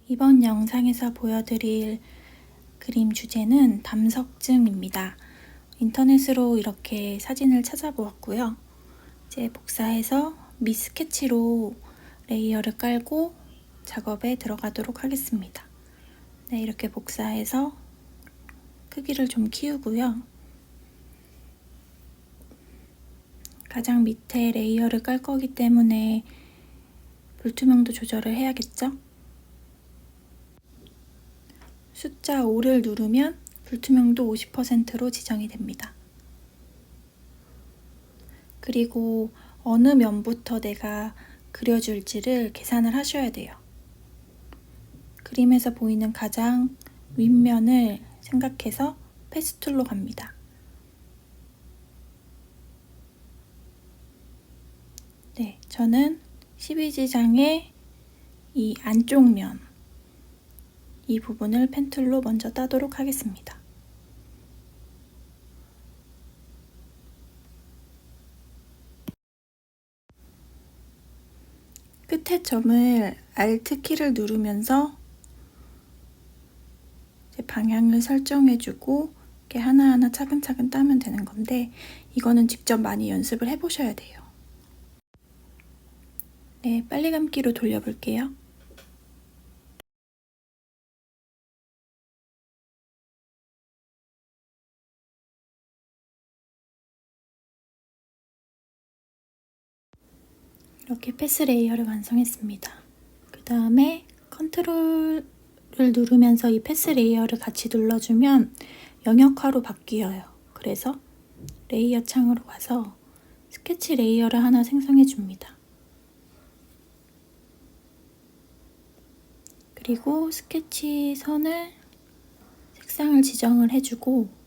이번 영상에서 보여드릴 그림 주제는 담석증입니다. 인터넷으로 이렇게 사진을 찾아보았고요. 이제 복사해서 미스케치로 레이어를 깔고 작업에 들어가도록 하겠습니다. 네, 이렇게 복사해서 크기를 좀 키우고요. 가장 밑에 레이어를 깔 거기 때문에 불투명도 조절을 해야겠죠? 숫자 5를 누르면 불투명도 50%로 지정이 됩니다. 그리고 어느 면부터 내가 그려줄지를 계산을 하셔야 돼요. 그림에서 보이는 가장 윗면을 생각해서 패스툴로 갑니다. 네, 저는 12지장의 이 안쪽 면, 이 부분을 펜툴로 먼저 따도록 하겠습니다. 끝에 점을 Alt 키를 누르면서 방향을 설정해주고 이렇게 하나하나 차근차근 따면 되는 건데, 이거는 직접 많이 연습을 해보셔야 돼요. 네, 빨리 감기로 돌려볼게요. 이렇게 패스 레이어를 완성했습니다. 그 다음에 컨트롤을 누르면서 이 패스 레이어를 같이 눌러주면 영역화로 바뀌어요. 그래서 레이어 창으로 가서 스케치 레이어를 하나 생성해 줍니다. 그리고 스케치 선을 색상을 지정을 해주고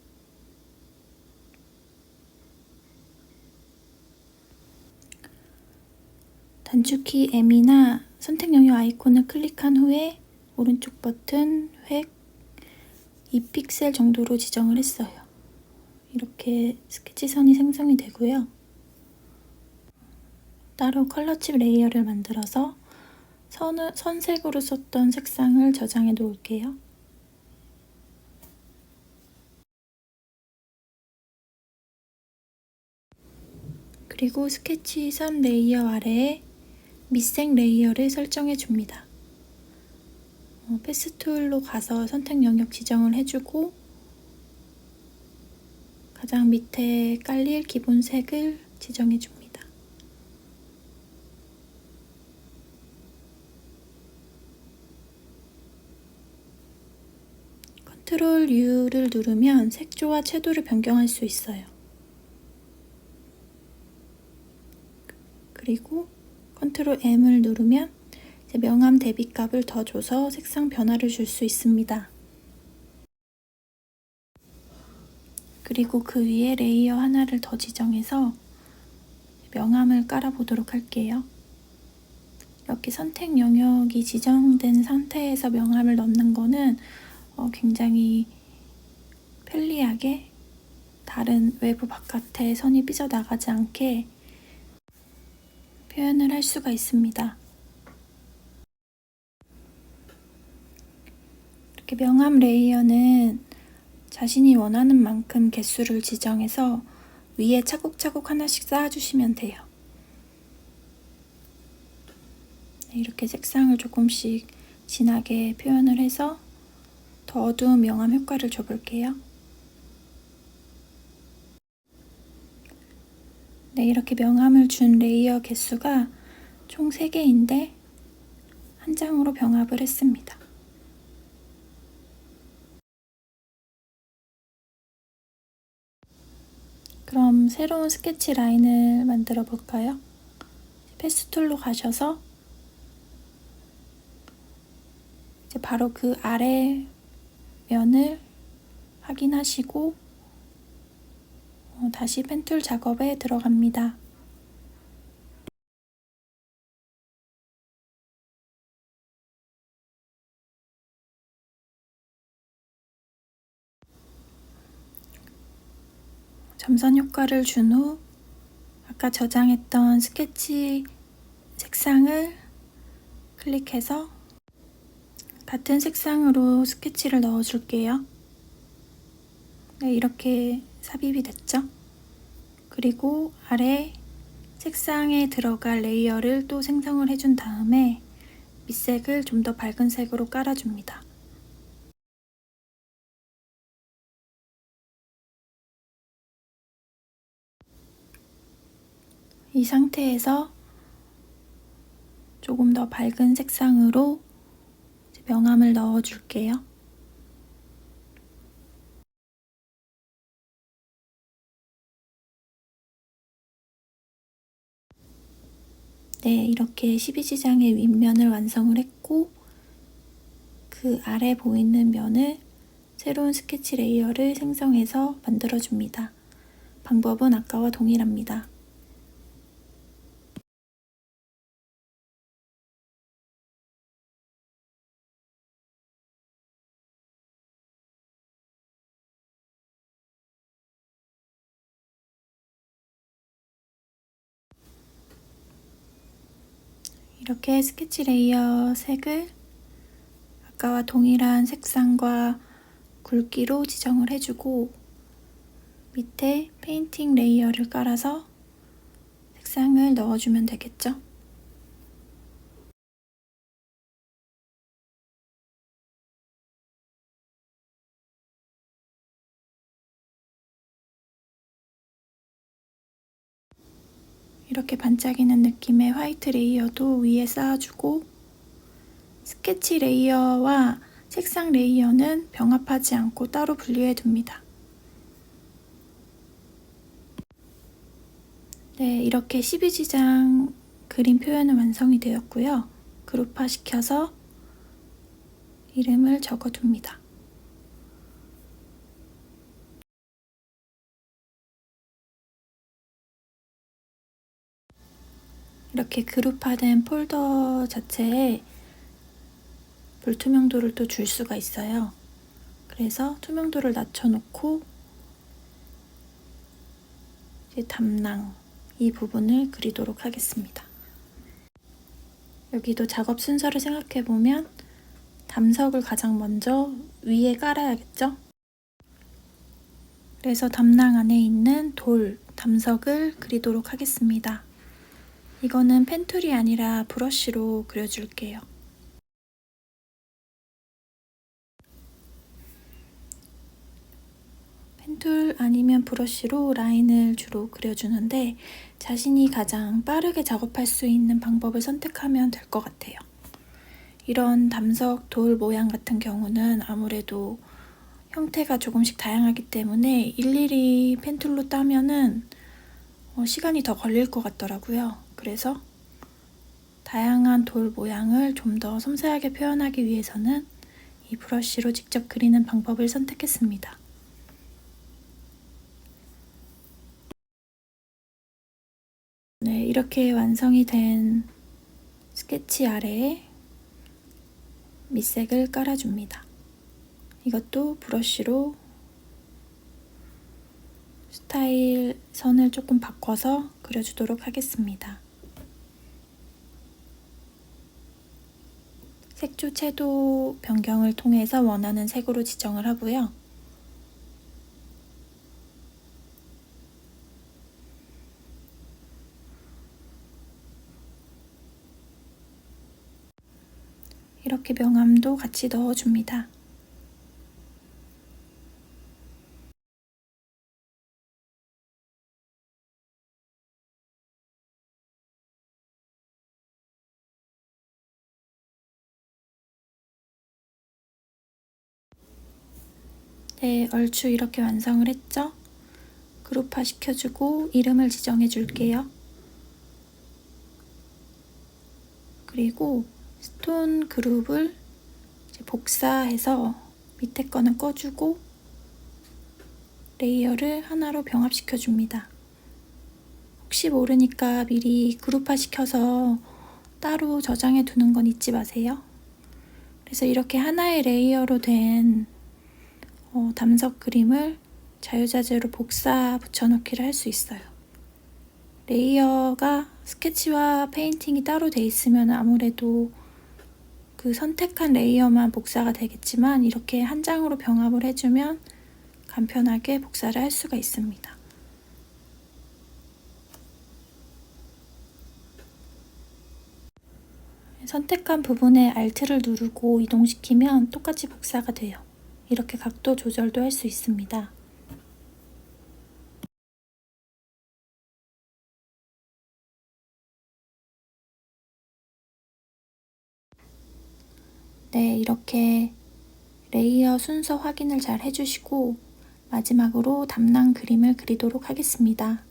단축키 M이나 선택 영역 아이콘을 클릭한 후에 오른쪽 버튼 획 2픽셀 정도로 지정을 했어요. 이렇게 스케치 선이 생성이 되고요. 따로 컬러칩 레이어를 만들어서 선색으로 썼던 색상을 저장해 놓을게요. 그리고 스케치 선 레이어 아래에 밑색 레이어를 설정해 줍니다. 패스 툴로 가서 선택 영역 지정을 해주고 가장 밑에 깔릴 기본 색을 지정해 줍니다. 컨트롤 U를 누르면 색조와 채도를 변경할 수 있어요. 그리고 컨트롤 M을 누르면 이제 명암 대비값을 더 줘서 색상 변화를 줄 수 있습니다. 그리고 그 위에 레이어 하나를 더 지정해서 명암을 깔아 보도록 할게요. 이렇게 선택 영역이 지정된 상태에서 명암을 넣는 거는 굉장히 편리하게 다른 외부 바깥에 선이 삐져나가지 않게 표현을 할 수가 있습니다. 이렇게 명암 레이어는 자신이 원하는 만큼 개수를 지정해서 위에 차곡차곡 하나씩 쌓아주시면 돼요. 이렇게 색상을 조금씩 진하게 표현을 해서 더 어두운 명암 효과를 줘볼게요. 네, 이렇게 명암을 준 레이어 개수가 총 3개인데 한 장으로 병합을 했습니다. 그럼 새로운 스케치 라인을 만들어 볼까요? 패스 툴로 가셔서 이제 바로 그 아래 면을 확인하시고 다시 펜툴 작업에 들어갑니다. 점선 효과를 준 후 아까 저장했던 스케치 색상을 클릭해서 같은 색상으로 스케치를 넣어줄게요. 네, 이렇게 삽입이 됐죠? 그리고 아래 색상에 들어갈 레이어를 또 생성을 해준 다음에 밑색을 좀 더 밝은 색으로 깔아줍니다. 이 상태에서 조금 더 밝은 색상으로 명암을 넣어줄게요. 네, 이렇게 12지장의 윗면을 완성을 했고 그 아래 보이는 면을 새로운 스케치 레이어를 생성해서 만들어줍니다. 방법은 아까와 동일합니다. 이렇게 스케치 레이어 색을 아까와 동일한 색상과 굵기로 지정을 해주고 밑에 페인팅 레이어를 깔아서 색상을 넣어주면 되겠죠? 이렇게 반짝이는 느낌의 화이트 레이어도 위에 쌓아주고 스케치 레이어와 색상 레이어는 병합하지 않고 따로 분리해 둡니다. 네, 이렇게 12지장 그림 표현은 완성이 되었고요. 그룹화 시켜서 이름을 적어둡니다. 이렇게 그룹화된 폴더 자체에 불투명도를 또 줄 수가 있어요. 그래서 투명도를 낮춰놓고 이제 담낭 이 부분을 그리도록 하겠습니다. 여기도 작업 순서를 생각해보면 담석을 가장 먼저 위에 깔아야겠죠? 그래서 담낭 안에 있는 돌, 담석을 그리도록 하겠습니다. 이거는 펜툴이 아니라 브러쉬로 그려줄게요. 펜툴 아니면 브러쉬로 라인을 주로 그려주는데 자신이 가장 빠르게 작업할 수 있는 방법을 선택하면 될 것 같아요. 이런 담석 돌 모양 같은 경우는 아무래도 형태가 조금씩 다양하기 때문에 일일이 펜툴로 따면은 시간이 더 걸릴 것 같더라고요. 그래서 다양한 돌 모양을 좀 더 섬세하게 표현하기 위해서는 이 브러쉬로 직접 그리는 방법을 선택했습니다. 네, 이렇게 완성이 된 스케치 아래에 밑색을 깔아줍니다. 이것도 브러쉬로 스타일 선을 조금 바꿔서 그려주도록 하겠습니다. 색조 채도 변경을 통해서 원하는 색으로 지정을 하고요. 이렇게 명암도 같이 넣어줍니다. 네, 얼추 이렇게 완성을 했죠? 그룹화 시켜주고 이름을 지정해 줄게요. 그리고 스톤 그룹을 이제 복사해서 밑에 거는 꺼주고 레이어를 하나로 병합시켜 줍니다. 혹시 모르니까 미리 그룹화 시켜서 따로 저장해 두는 건 잊지 마세요. 그래서 이렇게 하나의 레이어로 된 담석 그림을 자유자재로 복사 붙여넣기를 할 수 있어요. 레이어가 스케치와 페인팅이 따로 돼 있으면 아무래도 그 선택한 레이어만 복사가 되겠지만 이렇게 한 장으로 병합을 해주면 간편하게 복사를 할 수가 있습니다. 선택한 부분에 Alt를 누르고 이동시키면 똑같이 복사가 돼요. 이렇게 각도 조절도 할 수 있습니다. 네, 이렇게 레이어 순서 확인을 잘 해주시고 마지막으로 담랑 그림을 그리도록 하겠습니다.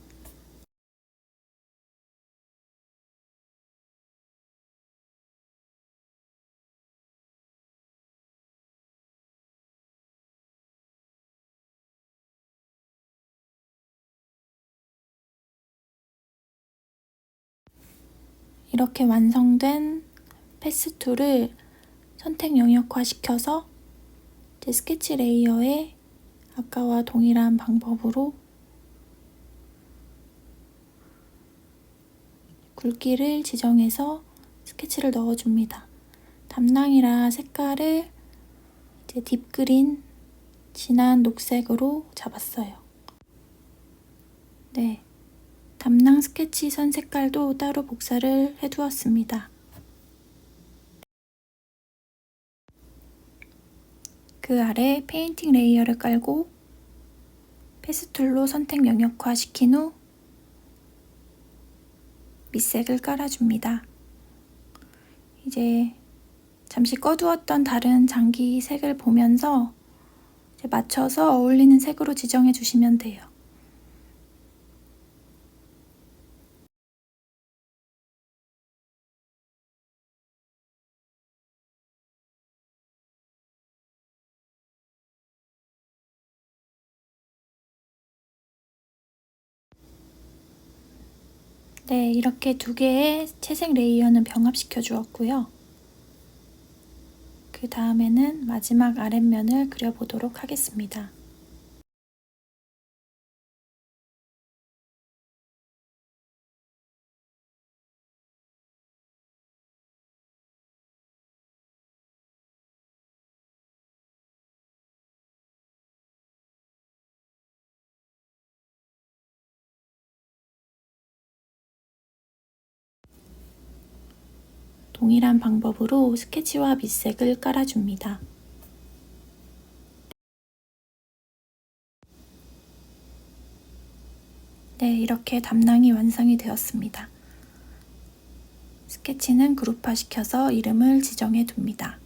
이렇게 완성된 패스2를 선택 영역화 시켜서 제 스케치 레이어에 아까와 동일한 방법으로 굵기를 지정해서 스케치를 넣어줍니다. 담랑이라 색깔을 이제 딥그린, 진한 녹색으로 잡았어요. 네, 담랑 스케치 선 색깔도 따로 복사를 해두었습니다. 그 아래 페인팅 레이어를 깔고 패스툴로 선택 영역화 시킨 후 밑색을 깔아줍니다. 이제 잠시 꺼두었던 다른 장기 색을 보면서 이제 맞춰서 어울리는 색으로 지정해 주시면 돼요. 네, 이렇게 두 개의 채색 레이어는 병합시켜 주었고요. 그 다음에는 마지막 아랫면을 그려보도록 하겠습니다. 동일한 방법으로 스케치와 밑색을 깔아줍니다. 네, 이렇게 담랑이 완성이 되었습니다. 스케치는 그룹화 시켜서 이름을 지정해 둡니다.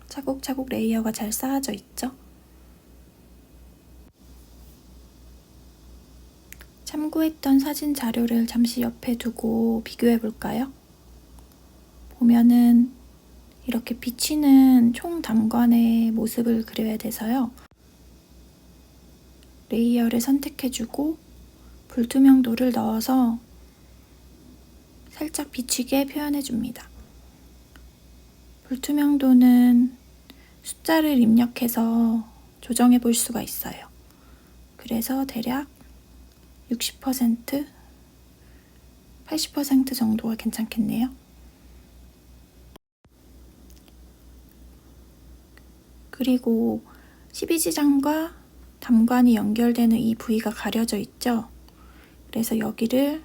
차곡차곡 레이어가 잘 쌓아져 있죠? 참고했던 사진 자료를 잠시 옆에 두고 비교해 볼까요? 보면은 이렇게 비치는 총 단관의 모습을 그려야 돼서요. 레이어를 선택해주고 불투명도를 넣어서 살짝 비치게 표현해줍니다. 불투명도는 숫자를 입력해서 조정해 볼 수가 있어요. 그래서 대략 60%, 80% 정도가 괜찮겠네요. 그리고 12지장과 담관이 연결되는 이 부위가 가려져 있죠? 그래서 여기를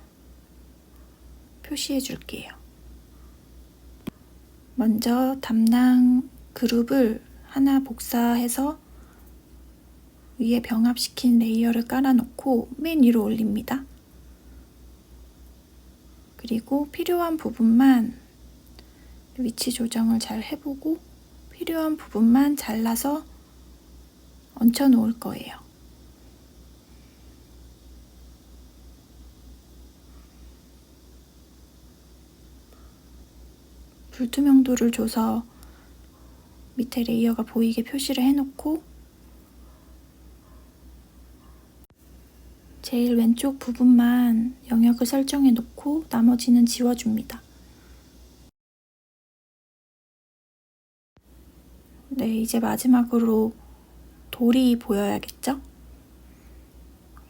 표시해 줄게요. 먼저 담랑 그룹을 하나 복사해서 위에 병합시킨 레이어를 깔아놓고 맨 위로 올립니다. 그리고 필요한 부분만 위치 조정을 잘 해보고 필요한 부분만 잘라서 얹혀 놓을 거예요. 불투명도를 줘서 밑에 레이어가 보이게 표시를 해놓고 제일 왼쪽 부분만 영역을 설정해 놓고 나머지는 지워줍니다. 네, 이제 마지막으로 돌이 보여야겠죠?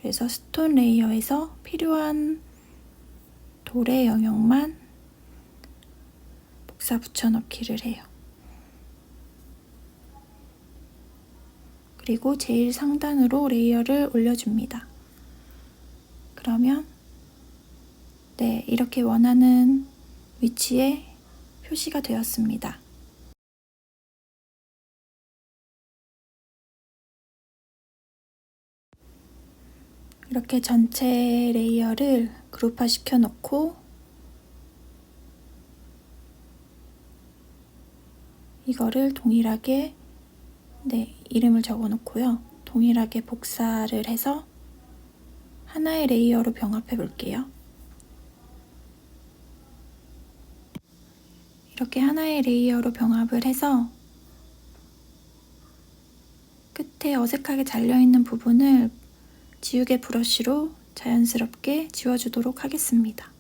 그래서 스톤 레이어에서 필요한 돌의 영역만 복사 붙여넣기를 해요. 그리고 제일 상단으로 레이어를 올려줍니다. 그러면 네, 이렇게 원하는 위치에 표시가 되었습니다. 이렇게 전체 레이어를 그룹화 시켜 놓고 이거를 동일하게 이름을 적어 놓고요. 동일하게 복사를 해서 하나의 레이어로 병합해 볼게요. 이렇게 하나의 레이어로 병합을 해서 끝에 어색하게 잘려있는 부분을 지우개 브러쉬로 자연스럽게 지워주도록 하겠습니다.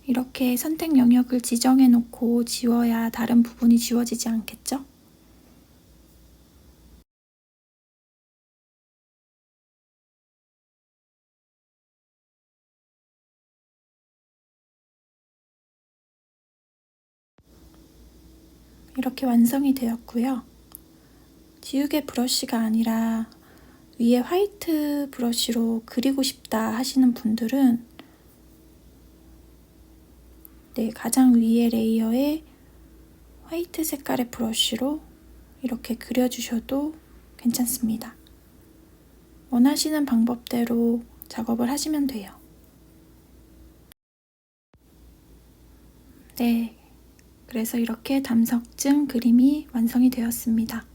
이렇게 선택 영역을 지정해 놓고 지워야 다른 부분이 지워지지 않겠죠? 이렇게 완성이 되었고요. 지우개 브러쉬가 아니라 위에 화이트 브러쉬로 그리고 싶다 하시는 분들은 가장 위에 레이어에 화이트 색깔의 브러쉬로 이렇게 그려주셔도 괜찮습니다. 원하시는 방법대로 작업을 하시면 돼요. 그래서 이렇게 담석증 그림이 완성이 되었습니다.